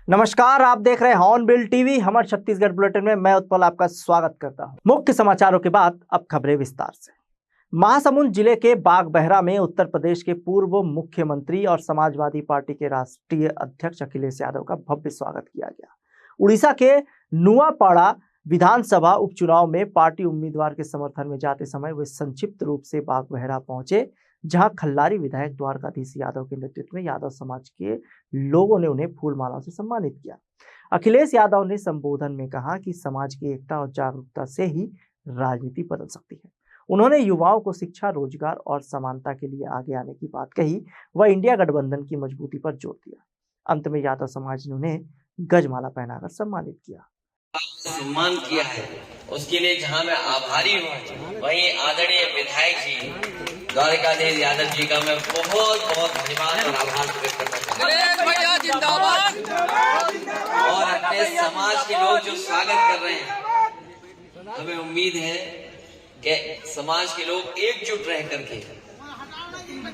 नमस्कार, आप देख रहे हैं हॉर्नबिल टीवी। हमारे छत्तीसगढ़ बुलेटिन में मैं उत्पल आपका स्वागत करता हूं। मुख्य समाचारों के बाद अब खबरें विस्तार से। महासमुंद जिले के बागबहरा में उत्तर प्रदेश के पूर्व मुख्यमंत्री और समाजवादी पार्टी के राष्ट्रीय अध्यक्ष अखिलेश यादव का भव्य स्वागत किया गया। उड़ीसा के नुआपाड़ा विधानसभा उपचुनाव में पार्टी उम्मीदवार के समर्थन में जाते समय वे संक्षिप्त रूप से बागबहरा पहुंचे, जहां खल्लारी विधायक द्वारकाधीश यादव के नेतृत्व में यादव समाज के लोगों ने उन्हें फूल मालाओं से सम्मानित किया। अखिलेश यादव ने संबोधन में कहा कि समाज की एकता और जागरूकता से ही राजनीति बदल सकती है। उन्होंने युवाओं को शिक्षा, रोजगार और समानता के लिए आगे आने की बात कही व इंडिया गठबंधन की मजबूती पर जोर दिया। अंत में यादव समाज ने उन्हें गजमाला पहनाकर सम्मानित किया। सम्मान किया है, उसके लिए जहां मैं आभारी हूं, वहीं आदरणीय विधायक जी द्वारकाधीश यादव जी का मैं बहुत बहुत धन्यवाद और आभार व्यक्त करना चाहता हूं। और अपने समाज के लोग जो स्वागत कर रहे हैं, हमें उम्मीद है कि समाज के लोग एकजुट रह करके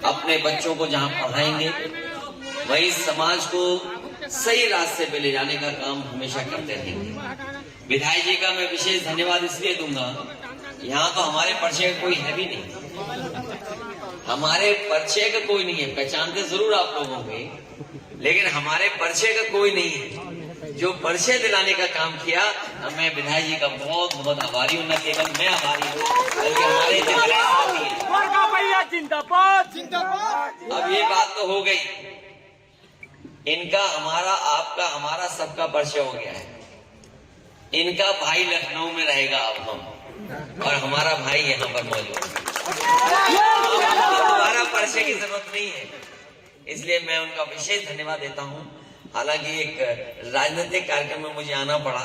अपने बच्चों को जहां पढ़ाएंगे, वहीं समाज को सही रास्ते पे ले जाने का काम हमेशा करते रहेंगे। विधायक जी का मैं विशेष धन्यवाद इसलिए दूंगा, यहाँ तो हमारे परिचय का कोई है भी नहीं, हमारे परिचय का कोई नहीं है। पहचानते जरूर आप लोग होंगे, लेकिन हमारे परिचय का कोई नहीं है। जो परिचय दिलाने का काम किया, मैं विधायक जी का बहुत बहुत आभारी हूँ। न केवल मैं आभारी हूँ, बल्कि हमारे जिंदाबाद। अब ये बात तो हो गई, इनका, हमारा, आपका, हमारा सबका परिचय हो गया है। इनका भाई लखनऊ में रहेगा अब हम, और हमारा भाई यहाँ पर मौजूद है। हमारा परिचय की जरूरत नहीं है, इसलिए मैं उनका विशेष धन्यवाद देता हूँ। हालांकि एक राजनीतिक कार्यक्रम में मुझे आना पड़ा।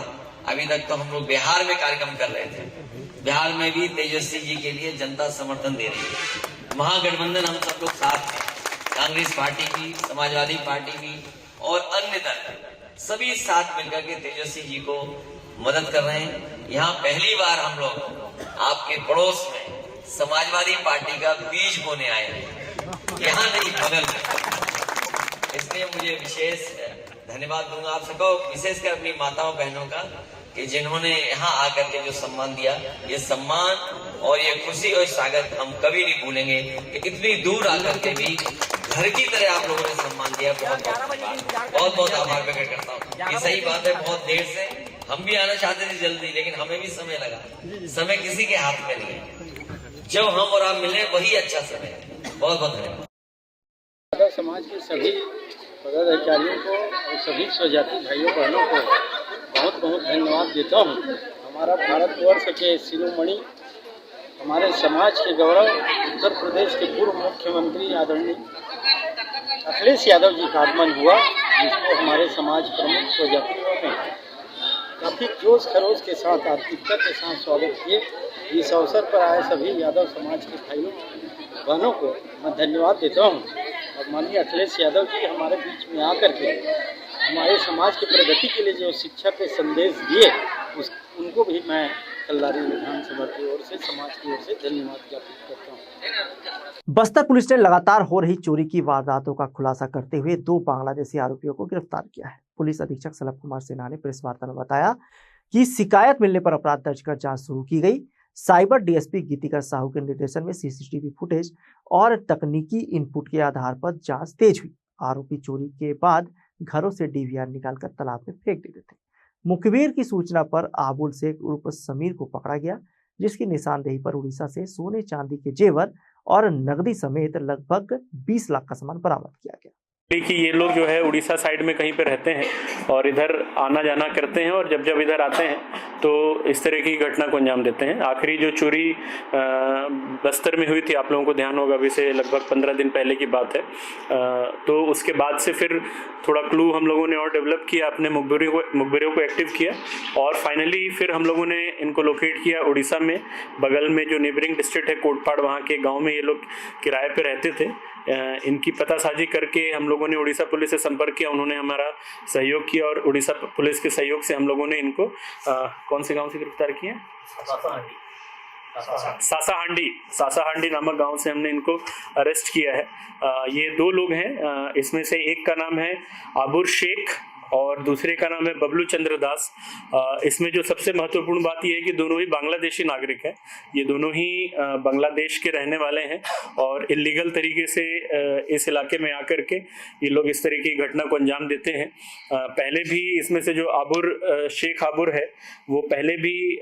अभी तक तो हम लोग बिहार में कार्यक्रम कर रहे थे। बिहार में भी तेजस्वी जी के लिए जनता समर्थन दे रही है। महागठबंधन हम सब लोग साथ हैं, कांग्रेस पार्टी भी, समाजवादी पार्टी भी और अन्य दल सभी साथ मिलकर के तेजस्वी जी को मदद कर रहे हैं। यहाँ पहली बार हम लोग आपके पड़ोस में समाजवादी पार्टी का बीज बोने आए हैं, यहाँ नहीं बगल में। इसलिए मुझे विशेष धन्यवाद दूंगा आप सबको, विशेषकर अपनी माताओं बहनों का, कि जिन्होंने यहाँ आकर के जो सम्मान दिया। ये सम्मान और ये खुशी और स्वागत हम कभी नहीं भूलेंगे कि इतनी दूर आकर के भी घर की तरह आप लोगों ने सम्मान दिया। बहुत बहुत आभार प्रकट करता हूँ। ये सही बात है, बहुत देर से हम भी आना चाहते थे जल्दी, लेकिन हमें भी समय लगा। समय किसी के हाथ में नहीं है, जब हम और आप मिले वही अच्छा समय है। बहुत बहुत धन्यवाद। समाज के सभी पदाधिकारियों को और सभी स्वजाति भाइयों बहनों को बहुत बहुत धन्यवाद देता हूँ। हमारा भारतवर्ष के शिरोमणि, हमारे समाज के गौरव, उत्तर प्रदेश के पूर्व मुख्यमंत्री आदरणीय अखिलेश यादव जी का आगमन हुआ, जिसको हमारे समाज प्रमुख स्वजातियों ने काफ़ी जोश खरोश के साथ, आत्मिकता के साथ स्वागत किए। इस अवसर पर आए सभी यादव समाज के भाइयों बहनों को मैं धन्यवाद देता हूँ। और माननीय अखिलेश यादव जी हमारे बीच में आकर के हमारे समाज की प्रगति के लिए जो शिक्षा के संदेश दिए, उनको भी मैं खल्लारी विधानसभा की ओर से, समाज की ओर से धन्यवाद ज्ञापित करता हूँ। बस्तर पुलिस ने लगातार हो रही चोरी की वारदातों का खुलासा करते हुए 2 बांग्लादेशी आरोपियों को गिरफ्तार किया है। पुलिस अधीक्षक सलभ कुमार सिन्हा ने प्रेस वार्ता में बताया कि शिकायत मिलने पर अपराध दर्ज कर जांच शुरू की गई। साइबर डीएसपी गीतिका साहू के निर्देशन में सीसीटीवी फुटेज और तकनीकी इनपुट के आधार पर जांच तेज हुई। आरोपी चोरी के बाद घरों से डीवीआर निकालकर तालाब में फेंक देते थे। मुखबिर की सूचना पर आबुल शेख उर्फ समीर को पकड़ा गया, जिसकी निशानदेही पर उड़ीसा से सोने चांदी के जेवर और नकदी समेत लगभग 20 लाख का सामान बरामद किया गया। कि ये लोग जो है उड़ीसा साइड में कहीं पे रहते हैं और इधर आना जाना करते हैं, और जब इधर आते हैं तो इस तरह की घटना को अंजाम देते हैं। आखिरी जो चोरी बस्तर में हुई थी, आप लोगों को ध्यान होगा, अभी से लगभग 15 दिन पहले की बात है। तो उसके बाद से फिर थोड़ा क्लू हम लोगों ने और डेवलप किया, अपने मुखबिरों को एक्टिव किया, और फाइनली फिर हम लोगों ने इनको लोकेट किया उड़ीसा में। बगल में जो नेबरिंग डिस्ट्रिक्ट है कोटपाड़, वहाँ के गाँव में ये लोग किराए पर रहते थे। इनकी पतासाजी करके हम लोगों ने उड़ीसा पुलिस से संपर्क किया, उन्होंने हमारा सहयोग किया, और उड़ीसा पुलिस के सहयोग से हम लोगों ने इनको कौन से गांव से गिरफ्तार किया? सासाहांडी नामक गांव से हमने इनको अरेस्ट किया है। ये 2 लोग हैं, इसमें से एक का नाम है आबुर शेख और दूसरे का नाम है बबलू चंद्र दास। इसमें जो सबसे महत्वपूर्ण बात यह है कि दोनों ही बांग्लादेशी नागरिक हैं। ये दोनों ही बांग्लादेश के रहने वाले हैं और इलीगल तरीके से इस इलाके में आकर के ये लोग इस तरह की घटना को अंजाम देते हैं। पहले भी इसमें से जो शेख आबुर है वो पहले भी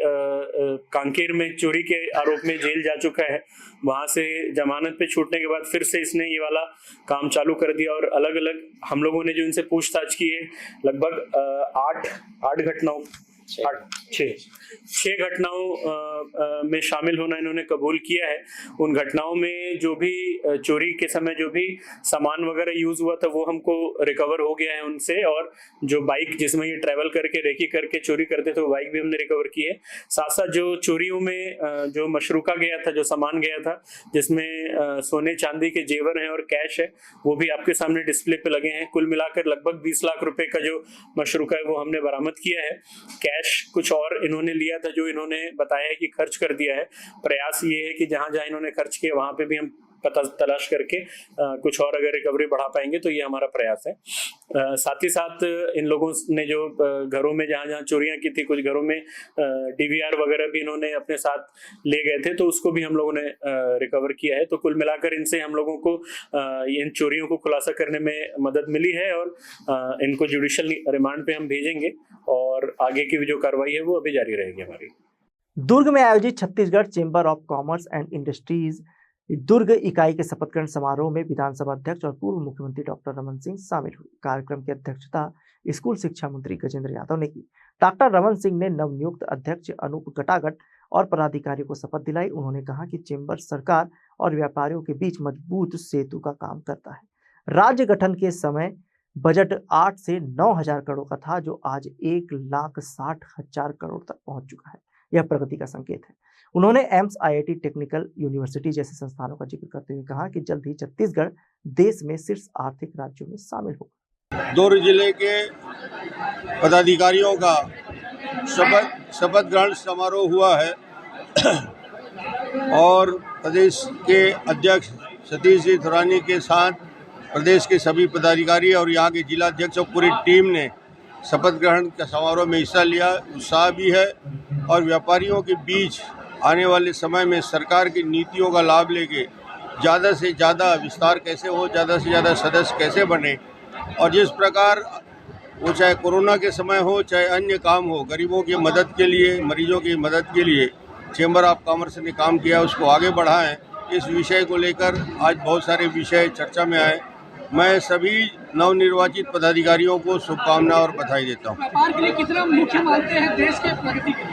कांकेर में चोरी के आरोप में जेल जा चुका है। वहां से जमानत पे छूटने के बाद फिर से इसने ये वाला काम चालू कर दिया और अलग अलग हम लोगों ने जो इनसे पूछताछ की है लगभग 8 घटनाओं 6 घटनाओं में शामिल होना इन्होंने कबूल किया है। उन घटनाओं में जो भी चोरी के समय जो भी सामान वगैरह यूज हुआ था वो हमको रिकवर हो गया है उनसे, और जो बाइक जिसमें ये ट्रैवल करके रेकी करके चोरी करते थे वो बाइक भी हमने रिकवर की है। साथ साथ जो चोरियों में जो मशरूका गया था, जो सामान गया था जिसमें सोने चांदी के जेवर हैं और कैश है, वो भी आपके सामने डिस्प्ले पे लगे हैं। कुल मिलाकर लगभग 20 लाख रुपए का जो मशरूका है वो हमने बरामद किया है। कैश कुछ और इन्होंने लिया था जो इन्होंने बताया है कि खर्च कर दिया है। प्रयास ये है कि जहां जहां इन्होंने खर्च किया वहां पे भी हम पता तलाश करके कुछ और अगर रिकवरी बढ़ा पाएंगे तो ये हमारा प्रयास है। साथ ही साथ इन लोगों ने जो घरों में जहां जहां चोरियां की थी, कुछ घरों में डीवीआर वगैरह भी इन्होंने अपने साथ ले गए थे तो उसको भी हम लोगों ने रिकवर किया है। तो कुल मिलाकर इनसे हम लोगों को इन चोरियों को खुलासा करने में मदद मिली है और इनको जुडिशियल रिमांड पे हम भेजेंगे और आगे की जो कार्रवाई है वो अभी जारी रहेगी हमारी। दुर्ग में आयोजित Chhattisgarh chamber of commerce and industries Durg इकाई के शपथ ग्रहण समारोह में विधानसभा अध्यक्ष और पूर्व मुख्यमंत्री डॉक्टर रमन सिंह शामिल हुए। कार्यक्रम की अध्यक्षता स्कूल शिक्षा मंत्री गजेंद्र यादव ने की। डॉक्टर रमन सिंह ने नवनियुक्त अध्यक्ष अनूप गटागट और पदाधिकारियों को शपथ दिलाई। उन्होंने कहा कि चेंबर सरकार और व्यापारियों के बीच मजबूत सेतु का काम करता है। राज्य गठन के समय बजट 8 से 9 हजार करोड़ का था जो आज 1,60,000 करोड़ तक पहुंच चुका है। यह प्रगति का संकेत है। उन्होंने एम्स, IIT, टेक्निकल यूनिवर्सिटी जैसे संस्थानों का जिक्र करते हुए कहा कि जल्द ही छत्तीसगढ़ देश में शीर्ष आर्थिक राज्यों में शामिल होगा। दुर्ग जिले के पदाधिकारियों का शपथ ग्रहण समारोह हुआ है और प्रदेश के अध्यक्ष सतीश जी थुरानी के साथ प्रदेश के सभी पदाधिकारी और यहाँ के जिला अध्यक्ष और पूरी टीम ने शपथ ग्रहण के समारोह में हिस्सा लिया। उत्साह भी है और व्यापारियों के बीच आने वाले समय में सरकार की नीतियों का लाभ लेके ज़्यादा से ज़्यादा विस्तार कैसे हो, ज़्यादा से ज़्यादा सदस्य कैसे बने, और जिस प्रकार वो चाहे कोरोना के समय हो चाहे अन्य काम हो, गरीबों की मदद के लिए, मरीजों की मदद के लिए चेंबर ऑफ कॉमर्स ने काम किया, उसको आगे बढ़ाएं। इस विषय को लेकर आज बहुत सारे विषय चर्चा में आए। मैं सभी नवनिर्वाचित पदाधिकारियों को शुभकामना और बधाई देता हूँ। व्यापार के लिए कितना मुख्य मानते हैं देश के प्रगति के लिए?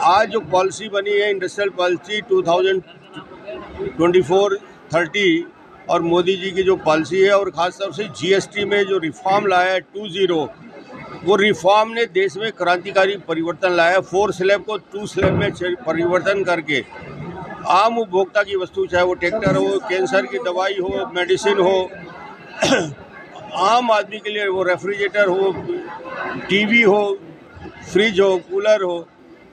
आज जो पॉलिसी बनी है इंडस्ट्रियल पॉलिसी 2024-30 और मोदी जी की जो पॉलिसी है और ख़ासतौर से GST में जो रिफॉर्म लाया है 20, वो रिफॉर्म ने देश में क्रांतिकारी परिवर्तन लाया। 4 स्लैब को 2 स्लैब में परिवर्तन करके आम उपभोक्ता की वस्तु, चाहे वो ट्रैक्टर हो, कैंसर की दवाई हो, मेडिसिन हो, आम आदमी के लिए वो रेफ्रिजरेटर हो, टीवी हो, फ्रिज हो, कूलर हो,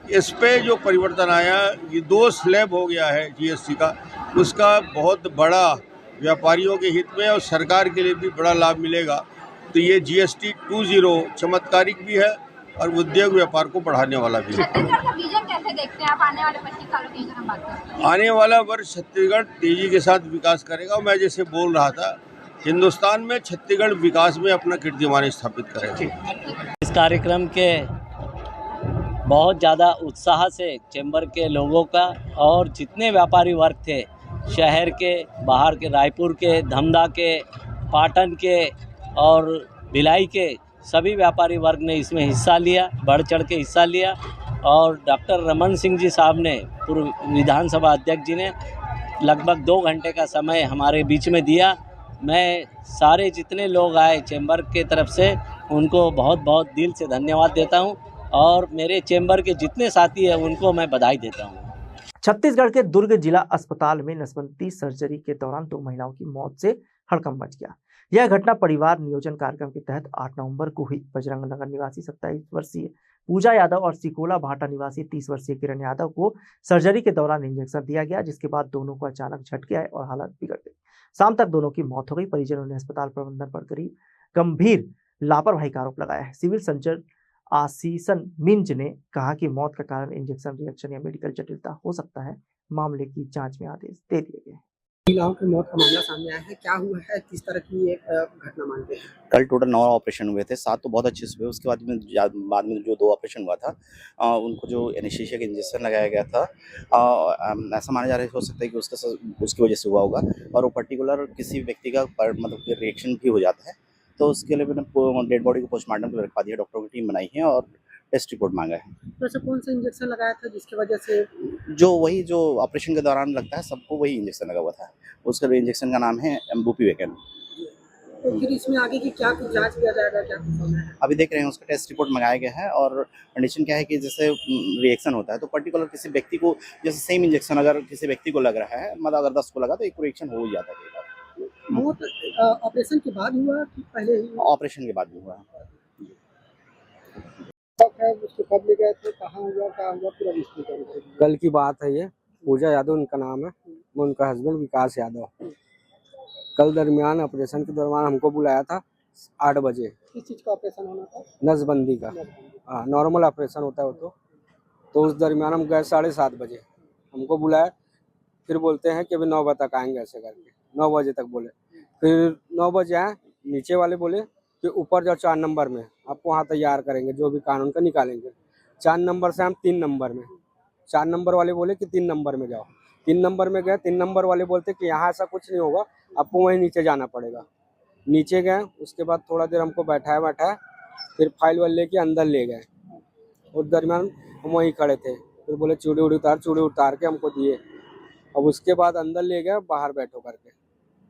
इस पे जो परिवर्तन आया, ये 2 स्लैब हो गया है GST का, उसका बहुत बड़ा व्यापारियों के हित में और सरकार के लिए भी बड़ा लाभ मिलेगा। तो ये GST 20 चमत्कारिक भी है और उद्योग व्यापार को बढ़ाने वाला भी है। छत्तीसगढ़ का विजन कैसे देखते हैं आप आने वाले 25 सालों की अगर हम बात करें? आने वाला वर्ष छत्तीसगढ़ तेजी के साथ विकास करेगा। मैं जैसे बोल रहा था, हिंदुस्तान में छत्तीसगढ़ विकास में अपना कीर्तिमान स्थापित करेगा। इस कार्यक्रम के बहुत ज़्यादा उत्साह से चैम्बर के लोगों का और जितने व्यापारी वर्ग थे, शहर के, बाहर के, रायपुर के, धमधा के, पाटन के और भिलाई के सभी व्यापारी वर्ग ने इसमें हिस्सा लिया, बढ़ चढ़ के हिस्सा लिया। और डॉक्टर रमन सिंह जी साहब ने, पूर्व विधानसभा अध्यक्ष जी ने लगभग 2 घंटे का समय हमारे बीच में दिया। मैं सारे जितने लोग आए चैम्बर के तरफ से उनको बहुत बहुत दिल से धन्यवाद देता हूं और मेरे चैम्बर के जितने साथी हैं उनको मैं बधाई देता हूं। छत्तीसगढ़ के दुर्ग जिला अस्पताल में नसबंदी सर्जरी के दौरान 2 महिलाओं की मौत से हड़कंप मच गया। यह घटना परिवार नियोजन कार्यक्रम के तहत 8 नवंबर को हुई। बजरंग नगर निवासी 27 वर्षीय पूजा यादव और सिकोला भाटा निवासी 30 वर्षीय किरण यादव को सर्जरी के दौरान इंजेक्शन दिया गया, जिसके बाद दोनों को अचानक झटके आए और हालत बिगड़ गई। शाम तक दोनों की मौत हो गई। परिजनों ने अस्पताल प्रबंधन पर गंभीर लापरवाही का आरोप लगाया है। सिविल सर्जन आशीषन मिंज ने कहा कि मौत का कारण इंजेक्शन रिएक्शन या मेडिकल जटिलता हो सकता है। मामले की जांच में आदेश दे दिए गए हैं। महिलाओं की मौत का मामला सामने आया है, क्या हुआ है, किस तरह की ये घटना मानते हैं? कल टोटल 9 ऑपरेशन हुए थे, 7 तो बहुत अच्छे से हुए। उसके बाद में जो 2 ऑपरेशन हुआ था उनको जो एनेस्थीसिया का इंजेक्शन लगाया गया था, ऐसा माना जा रहा है हो सकता है कि उसकी वजह से हुआ होगा और वो पर्टिकुलर किसी व्यक्ति का मतलब रिएक्शन भी हो जाता है। तो उसके लिए मैंने डेड बॉडी को पोस्टमार्टम के लिए रखवा दिया, डॉक्टरों की टीम बनाई है और टेस्ट रिपोर्ट मांगा है। तो ऐसा कौन सा इंजेक्शन लगाया था जिसकी वजह से? जो ऑपरेशन के दौरान लगता है सबको वही इंजेक्शन लगा हुआ था। उसका इंजेक्शन का नाम है एम्बुपिवेकेन। तो फिर इसमें आगे की क्या कुछ जांच किया जाएगा, क्या कुछ होना है? अभी देख रहे हैं, उसका टेस्ट रिपोर्ट मंगाया गया है और कंडीशन क्या है कि जैसे रिएक्शन होता है तो पर्टिकुलर किसी व्यक्ति को जैसे सेम इंजेक्शन अगर किसी व्यक्ति को लग रहा है, मतलब अगर 10 को लगा तो एक रिएक्शन हो ही जाता है। मौत ऑपरेशन के बाद हुआ कि पहले ही? ऑपरेशन के बाद भी हुआ। उसको कब ले गए थे, कहाँ हुआ, क्या हुआ, पूरा विस्तार? कल की बात है ये। पूजा यादव उनका नाम है, मैं उनका हस्बैंड विकास यादव। कल दरमियान ऑपरेशन के दौरान हमको बुलाया था 8 बजे। किस चीज़ का ऑपरेशन होना था? नसबंदी का। हाँ, नॉर्मल ऑपरेशन होता है वो तो उस दरमियान हम गए 7:30 बजे। हमको बुलाया, फिर बोलते हैं कि अभी 9 बजे तक आएंगे, ऐसे करके 9 बजे तक बोले। फिर 9 बजे आए, नीचे वाले बोले कि ऊपर जाओ 4 नंबर में, आपको वहाँ तैयार करेंगे, जो भी कानून का निकालेंगे। 4 नंबर से हम 3 नंबर में, 4 नंबर वाले बोले कि 3 नंबर में जाओ। 3 नंबर में गए, 3 नंबर वाले बोलते कि यहाँ ऐसा कुछ नहीं होगा, आपको वहीं नीचे जाना पड़ेगा। नीचे गए, उसके बाद थोड़ा देर हमको बैठाया, फिर फाइल वाल लेके अंदर ले गए। उस दरमियान हम वहीं खड़े थे, फिर बोले चूड़ी उतार के हमको दिए। अब उसके बाद अंदर ले गए, बाहर बैठो करके।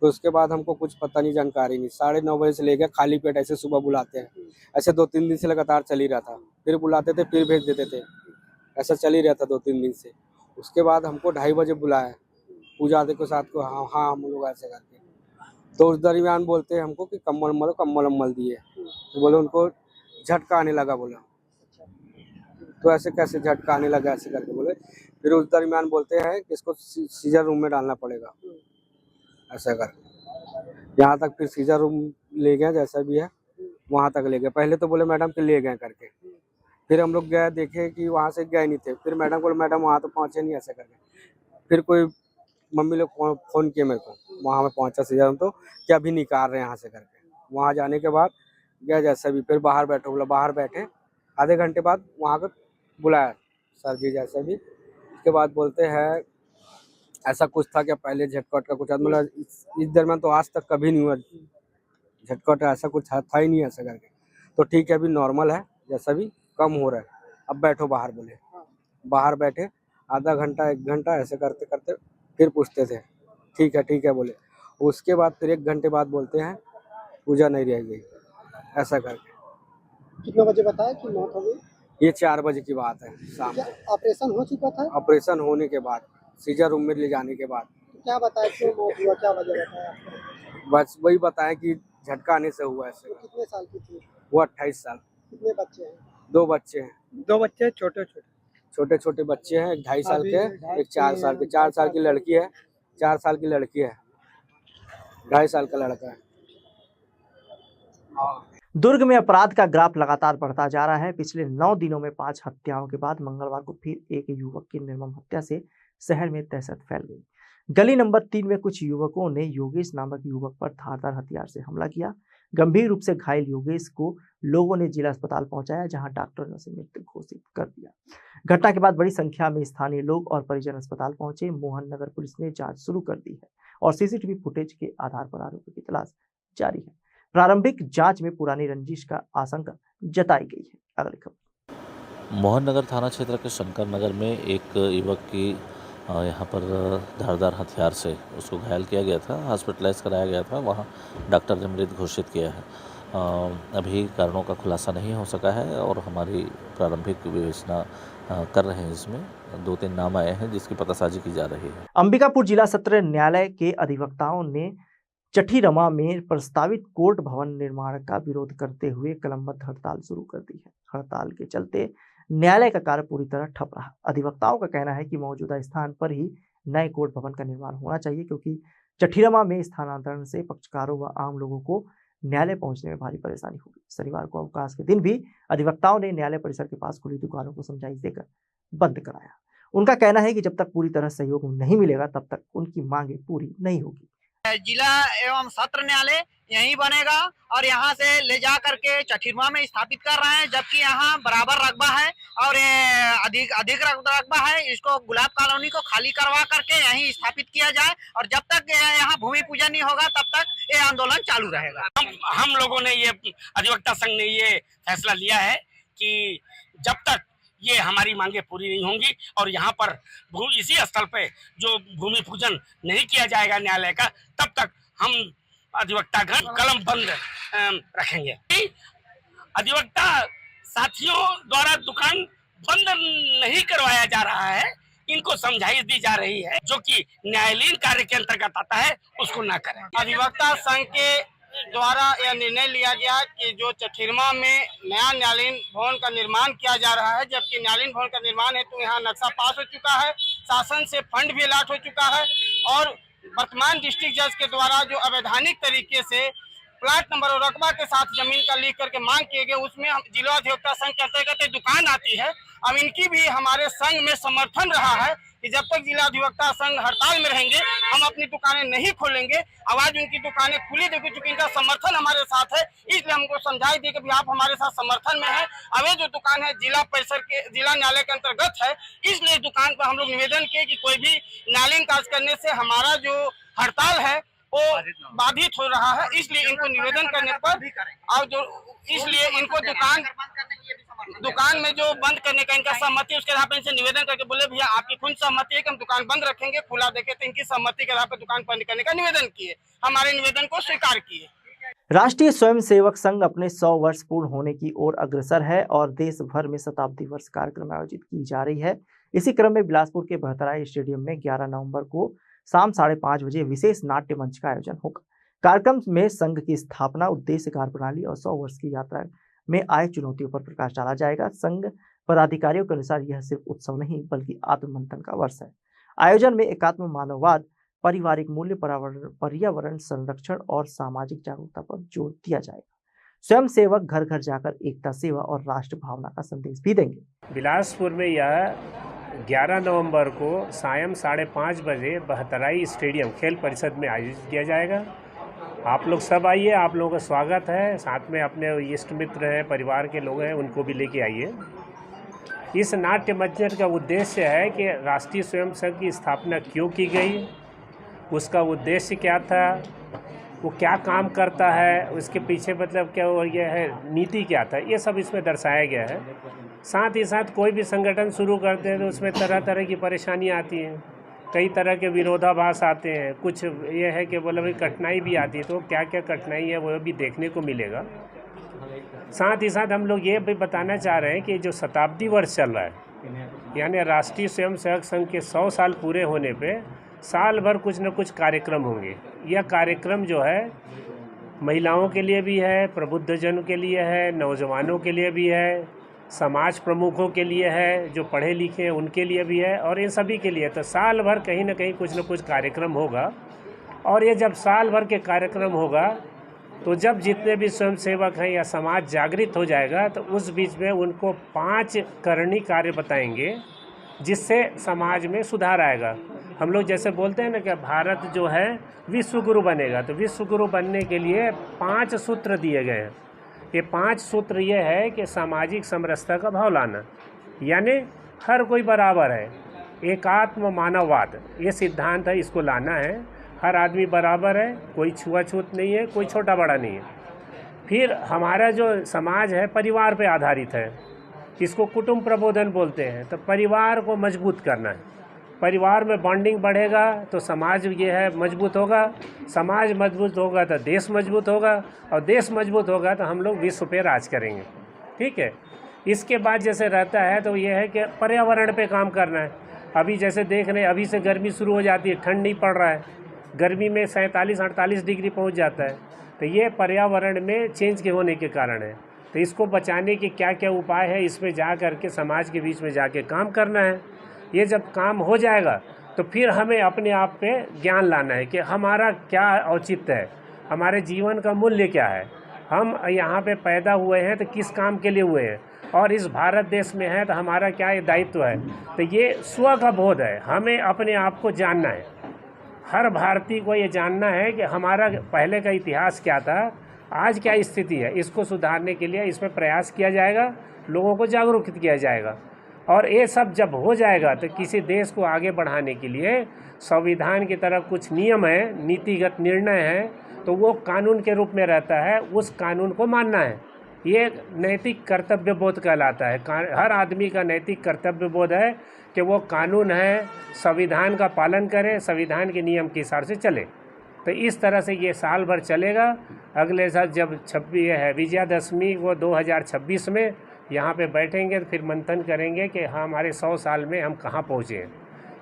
तो उसके बाद हमको कुछ पता नहीं, जानकारी नहीं। 9:30 बजे से ले गए, खाली पेट ऐसे सुबह बुलाते हैं, ऐसे 2-3 दिन से लगातार चल ही रहा था। फिर बुलाते थे, फिर भेज देते थे, ऐसा चल ही रहा था 2-3 दिन से। उसके बाद हमको 2:30 बजे बुलाया पूजा के साथ को। हाँ हम लोग ऐसे करके, तो उस दरमियान बोलते हैं हमको कि कम्बल दिए। तो बोले उनको झटका आने लगा, बोला तो ऐसे कैसे झटका आने लगा, ऐसे करके बोले। फिर उस दरमियान बोलते हैं कि इसको सीजर रूम में डालना पड़ेगा, ऐसा करके। यहाँ तक फिर सीजर रूम ले गए, जैसा भी है वहाँ तक ले गए। पहले तो बोले मैडम कि ले गए करके, फिर हम लोग गए, देखे कि वहाँ से गए नहीं थे। फिर मैडम बोले मैडम वहाँ तो पहुँचे नहीं, ऐसे करके। फिर कोई मम्मी लोग फ़ोन किए मेरे को, वहाँ में पहुँचा सीजर रूम, तो क्या अभी निकाल रहे हैं यहाँ से करके। वहाँ जाने के बाद गए, जैसा भी फिर बाहर बैठो, बोला बाहर बैठे। आधे घंटे बाद वहाँ पर बुलाया सर जी, जैसा भी। उसके बाद बोलते हैं ऐसा कुछ था क्या पहले झटकट का कुछ, मतलब इस दरमियान तो आज तक कभी नहीं हुआ झटकट, ऐसा कुछ था ही नहीं, ऐसा करके। तो ठीक है, अभी नॉर्मल है, जैसा भी कम हो रहा है, अब बैठो बाहर। बोले बाहर बैठे, आधा घंटा 1 घंटा ऐसे करते करते फिर पूछते थे ठीक है बोले। उसके बाद फिर 1 घंटे बाद बोलते हैं पूजा नहीं रह गई, ऐसा करके। कितने बजे बताया कि मौत हो गई? ये 4 बजे की बात है शाम को। ऑपरेशन हो चुका था? ऑपरेशन होने के बाद, सीजर रूम में ले जाने के बाद। क्या बताया, क्यों मौत हुआ, क्या वजह बताया आपको? बस वही बताया कि झटका आने से हुआ ऐसे। कितने साल की थी वो? 28 साल। कितने बच्चे हैं? 2 बच्चे हैं। 2 बच्चे छोटे बच्चे हैं, 2.5 साल के, एक 4 साल के। 4 साल की लड़की है, 4 साल की लड़की है, 2.5 साल का लड़का है। दुर्ग में अपराध का ग्राफ लगातार बढ़ता जा रहा है। पिछले 9 दिनों में 5 हत्याओं के बाद मंगलवार को फिर एक युवक की निर्मम हत्या से शहर में दहशत फैल गई। गली नंबर 3 में कुछ युवकों ने योगेश नामक युवक पर धारदार हथियार से हमला किया। गंभीर रूप से घायल योगेश को लोगों ने जिला अस्पताल पहुंचाया, जहां डॉक्टर ने उसे मृत घोषित कर दिया। घटना के बाद बड़ी संख्या में स्थानीय लोग और परिजन अस्पताल पहुंचे। मोहन नगर पुलिस ने जांच शुरू कर दी है और सीसीटीवी फुटेज के आधार पर आरोपी की तलाश जारी है। प्रारंभिक जांच में पुरानी रंजिश का आशंका जताई गई है। अगली खबर। मोहन नगर थाना क्षेत्र के शंकर नगर में एक युवक की यहाँ पर धारदार हथियार से उसको घायल किया गया था, हॉस्पिटलाइज कराया गया था। वहाँ डॉक्टर ने मृत घोषित किया है। अभी कारणों का खुलासा नहीं हो सका है और हमारी प्रारंभिक विवेचना कर रहे हैं। इसमें 2-3 नाम आए हैं जिसकी पतासाजी की जा रही है। अंबिकापुर जिला सत्र न्यायालय के अधिवक्ताओं ने चठीरमा में प्रस्तावित कोर्ट भवन निर्माण का विरोध करते हुए कलमबद्ध हड़ताल शुरू कर दी है। हड़ताल के चलते न्यायालय का कार्य पूरी तरह ठप रहा। अधिवक्ताओं का कहना है कि मौजूदा स्थान पर ही नए कोर्ट भवन का निर्माण होना चाहिए, क्योंकि चठीरमा में स्थानांतरण से पक्षकारों व आम लोगों को न्यायालय पहुंचने में भारी परेशानी होगी। शनिवार को अवकाश के दिन भी अधिवक्ताओं ने न्यायालय परिसर के पास खुली दुकानों को समझाइश देकर बंद कराया। उनका कहना है कि जब तक पूरी तरह सहयोग नहीं मिलेगा तब तक उनकी मांगे पूरी नहीं होगी। जिला एवं सत्र न्यायालय यहीं बनेगा और यहाँ से ले जा करके चठिरवा में स्थापित कर रहे हैं, जबकि यहाँ बराबर रकबा है और अधिक रकबा है। इसको गुलाब कॉलोनी को खाली करवा करके यहीं स्थापित किया जाए और जब तक यहाँ भूमि पूजन नहीं होगा तब तक ये आंदोलन चालू रहेगा। हम लोगों ने ये अधिवक्ता संघ ने ये फैसला लिया है कि जब तक ये हमारी मांगे पूरी नहीं होंगी और यहाँ पर इसी स्थल पे जो भूमि पूजन नहीं किया जाएगा न्यायालय का, तब तक हम अधिवक्ता गण कलम बंद रखेंगे। अधिवक्ता साथियों द्वारा दुकान बंद नहीं करवाया जा रहा है, इनको समझाइश दी जा रही है जो कि न्यायालयीन कार्य के अंतर्गत आता है उसको ना करें। अधिवक्ता संघ के द्वारा यह निर्णय लिया गया कि जो चठिरमा में नया न्यायालयीन भवन का निर्माण किया जा रहा है, जबकि न्यायालयीन भवन का निर्माण है तो यहाँ नक्शा पास हो चुका है, शासन से फंड भी अलॉट हो चुका है और वर्तमान डिस्ट्रिक्ट जज के द्वारा जो अवैधानिक तरीके से प्लाट नंबर और रकबा के साथ जमीन का लिख करके मांग किए गए, उसमें जिला अधिवक्ता संघ के अंतर्गत दुकान आती है। अब इनकी भी हमारे संघ में समर्थन रहा है कि जब तक जिला अधिवक्ता संघ हड़ताल में रहेंगे हम अपनी दुकानें नहीं खोलेंगे। आवाज उनकी दुकानें खुली देखो, चूंकि इनका समर्थन हमारे साथ है इसलिए हमको समझाई दी कि भी आप हमारे साथ समर्थन में है। अब ये जो दुकान है जिला परिसर के जिला न्यायालय के अंतर्गत है, इसलिए दुकान पर हम लोग निवेदन किए कि कोई भी न्यायालयीन कार्य करने से हमारा जो हड़ताल है वो बाधित हो रहा है, इसलिए इनको निवेदन करने पर और जो इसलिए इनको दुकान में जो बंद करने का इनका सहमति, उसके आधार पर इनसे निवेदन करके बोले भैया आपकी खुद सहमति है कि हम दुकान बंद रखेंगे, खुला देखे, तो इनकी सहमति के आधार पर दुकान बंद करने का निवेदन किए, हमारे निवेदन को स्वीकार किए। राष्ट्रीय स्वयंसेवक संघ अपने 100 वर्ष पूर्ण होने की ओर अग्रसर है और देश भर में शताब्दी वर्ष कार्यक्रम आयोजित की जा रही है। इसी क्रम में बिलासपुर के बहतराई स्टेडियम में 11 नवंबर को शाम 5:30 बजे विशेष नाट्य मंच का आयोजन होगा। कार्यक्रम में संघ की स्थापना, उद्देश्य, कार्यप्रणाली और 100 वर्ष की यात्रा में आए चुनौतियों पर प्रकाश डाला जाएगा। संघ पदाधिकारियों के अनुसार यह सिर्फ उत्सव नहीं बल्कि आत्ममंथन का वर्ष है। आयोजन में एकात्म मानववाद, पारिवारिक मूल्य, पर्यावरण संरक्षण और सामाजिक जागरूकता पर जोर दिया जाएगा। स्वयं सेवक घर घर जाकर एकता, सेवा और राष्ट्र भावना का संदेश भी देंगे। बिलासपुर में यह 11 नवंबर को सायं 5:30 बजे बहतराई स्टेडियम खेल परिषद में आयोजित किया जाएगा। आप लोग सब आइए, आप लोगों का स्वागत है। साथ में अपने इष्ट मित्र हैं, परिवार के लोग हैं, उनको भी लेके आइए। इस नाट्य मंच का उद्देश्य है कि राष्ट्रीय स्वयं संघ की स्थापना क्यों की गई, उसका उद्देश्य क्या था, वो क्या काम करता है, उसके पीछे मतलब क्या और यह है नीति क्या था, ये सब इसमें दर्शाया गया है। साथ ही साथ कोई भी संगठन शुरू करते हैं तो उसमें तरह तरह की परेशानियाँ आती हैं, कई तरह के विरोधाभास आते हैं, कुछ ये है कि बोले भाई कठिनाई भी आती है, तो क्या क्या कठिनाई है वो भी देखने को मिलेगा। साथ ही साथ हम लोग ये भी बताना चाह रहे हैं कि जो शताब्दी वर्ष चल रहा है, यानी राष्ट्रीय स्वयंसेवक संघ के 100 साल पूरे होने पे साल भर कुछ न कुछ कार्यक्रम होंगे। यह कार्यक्रम जो है महिलाओं के लिए भी है, प्रबुद्धजनों के लिए है, नौजवानों के लिए भी है, समाज प्रमुखों के लिए है, जो पढ़े लिखे हैं उनके लिए भी है और इन सभी के लिए। तो साल भर कहीं ना कहीं कुछ न कुछ कार्यक्रम होगा और ये जब साल भर के कार्यक्रम होगा तो जब जितने भी स्वयंसेवक हैं या समाज जागृत हो जाएगा तो उस बीच में उनको 5 करनी कार्य बताएंगे जिससे समाज में सुधार आएगा। हम लोग जैसे बोलते हैं ना कि भारत जो है विश्व गुरु बनेगा, तो विश्व गुरु बनने के लिए 5 सूत्र दिए गए हैं। ये 5 सूत्र ये है कि सामाजिक समरसता का भाव लाना, यानी हर कोई बराबर है, एकात्म मानववाद ये सिद्धांत है, इसको लाना है। हर आदमी बराबर है, कोई छुआछूत नहीं है, कोई छोटा बड़ा नहीं है। फिर हमारा जो समाज है परिवार पे आधारित है, इसको कुटुंब प्रबोधन बोलते हैं। तो परिवार को मजबूत करना है, परिवार में बॉन्डिंग बढ़ेगा तो समाज ये है मजबूत होगा, समाज मजबूत होगा तो देश मजबूत होगा और देश मजबूत होगा तो हम लोग विश्व पे राज करेंगे। ठीक है। इसके बाद जैसे रहता है तो ये है कि पर्यावरण पे काम करना है। अभी जैसे देख रहे हैं अभी से गर्मी शुरू हो जाती है, ठंड नहीं पड़ रहा है, गर्मी में 47-48 डिग्री पहुंच जाता है, तो ये पर्यावरण में चेंज के होने के कारण है। तो इसको बचाने के क्या क्या उपाय है, इसमें जा कर के समाज के बीच में जाके काम करना है। ये जब काम हो जाएगा तो फिर हमें अपने आप पे ज्ञान लाना है कि हमारा क्या औचित्य है, हमारे जीवन का मूल्य क्या है, हम यहाँ पे पैदा हुए हैं तो किस काम के लिए हुए हैं, और इस भारत देश में है तो हमारा क्या ये दायित्व है। तो ये स्व का बोध है, हमें अपने आप को जानना है। हर भारतीय को ये जानना है कि हमारा पहले का इतिहास क्या था, आज क्या स्थिति है। इसको सुधारने के लिए इसमें प्रयास किया जाएगा, लोगों को जागरूक किया जाएगा। और ये सब जब हो जाएगा तो किसी देश को आगे बढ़ाने के लिए संविधान की तरह कुछ नियम है, नीतिगत निर्णय है, तो वो कानून के रूप में रहता है, उस कानून को मानना है। ये नैतिक कर्तव्य बोध कहलाता है। हर आदमी का नैतिक कर्तव्य बोध है कि वो कानून है, संविधान का पालन करे, संविधान के नियम के हिसाब से चले। तो इस तरह से ये साल भर चलेगा। अगले साल जब 26 है विजयादशमी, वो 2026 में यहाँ पे बैठेंगे तो फिर मंथन करेंगे कि हमारे 100 साल में हम कहाँ पहुँचे हैं।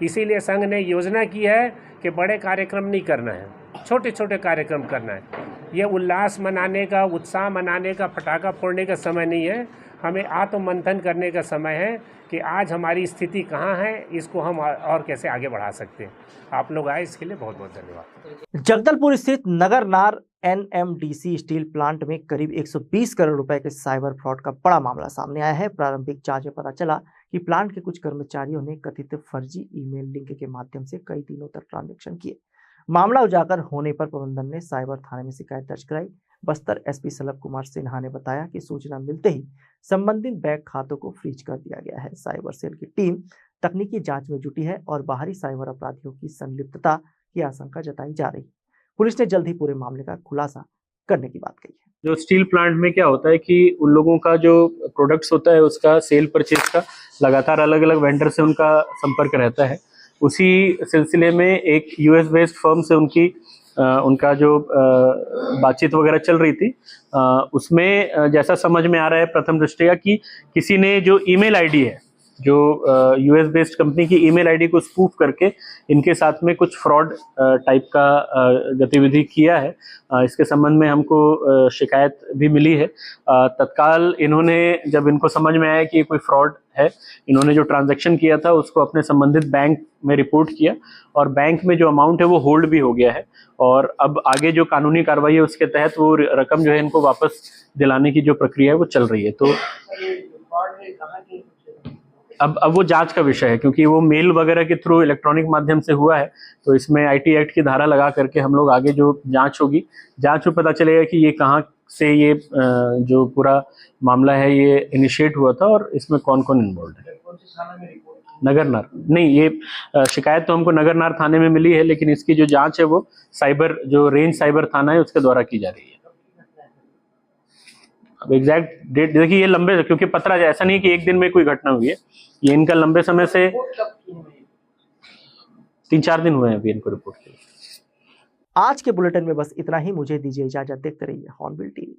इसीलिए संघ ने योजना की है कि बड़े कार्यक्रम नहीं करना है, छोटे छोटे कार्यक्रम करना है। ये उल्लास मनाने का, उत्साह मनाने का, पटाखा फोड़ने का समय नहीं है। हमें आत्ममंथन करने का समय है कि आज हमारी स्थिति कहाँ है, इसको हम और कैसे आगे बढ़ा सकते हैं। आप लोग आए, इसके लिए बहुत बहुत धन्यवाद। जगदलपुर स्थित नगरनार NMDC स्टील प्लांट में करीब 120 करोड़ रुपए के साइबर फ्रॉड का बड़ा मामला सामने आया है। प्रारंभिक जांच में पता चला कि प्लांट के कुछ कर्मचारियों ने कथित फर्जी ईमेल लिंक के माध्यम से कई दिनों तक ट्रांजैक्शन किए। मामला उजागर होने पर प्रबंधन ने साइबर थाने में शिकायत दर्ज कराई। बस्तर SP सलभ कुमार सिन्हा ने बताया कि सूचना मिलते ही संबंधित बैंक खातों को फ्रीज कर दिया गया है। साइबर सेल की टीम तकनीकी जांच में जुटी है और बाहरी साइबर अपराधियों की संलिप्तता की आशंका जताई जा रही है। पुलिस ने जल्द ही पूरे मामले का खुलासा करने की बात कही है। जो स्टील प्लांट में क्या होता है कि उन लोगों का जो प्रोडक्ट्स होता है उसका सेल परचेज का लगातार अलग अलग वेंडर से उनका संपर्क रहता है। उसी सिलसिले में एक US बेस्ड फर्म से उनका जो बातचीत वगैरह चल रही थी, उसमें जैसा समझ में आ रहा है प्रथम दृष्टया कि किसी ने जो ईमेल आईडी है, जो US बेस्ड कंपनी की ईमेल आईडी को स्पूफ करके इनके साथ में कुछ फ्रॉड टाइप का गतिविधि किया है। इसके संबंध में हमको शिकायत भी मिली है। तत्काल इन्होंने, जब इनको समझ में आया कि कोई फ्रॉड है, इन्होंने जो ट्रांजैक्शन किया था उसको अपने संबंधित बैंक में रिपोर्ट किया और बैंक में जो अमाउंट है वो होल्ड भी हो गया है। और अब आगे जो कानूनी कार्रवाई है उसके तहत वो रकम जो है इनको वापस दिलाने की जो प्रक्रिया है वो चल रही है। तो अब वो जांच का विषय है, क्योंकि वो मेल वगैरह के थ्रू इलेक्ट्रॉनिक माध्यम से हुआ है, तो इसमें IT एक्ट की धारा लगा करके हम लोग आगे जो जांच होगी, जांच में पता चलेगा कि ये कहाँ से ये जो पूरा मामला है ये इनिशिएट हुआ था और इसमें कौन कौन इन्वॉल्व है। नगरनार नहीं, ये शिकायत तो हमको नगरनार थाने में मिली है, लेकिन इसकी जो जांच है वो साइबर, जो रेंज साइबर थाना है उसके द्वारा की जा रही है। अब एग्जैक्ट डेट देखिए, ये लंबे, क्योंकि पत्र ऐसा नहीं है कि एक दिन में कोई घटना हुई है, ये इनका लंबे समय से 3-4 दिन हुए हैं अभी इनको रिपोर्ट किए। आज के बुलेटिन में बस इतना ही। मुझे दीजिए इजाजत। देखते रहिए हॉर्नबिल TV।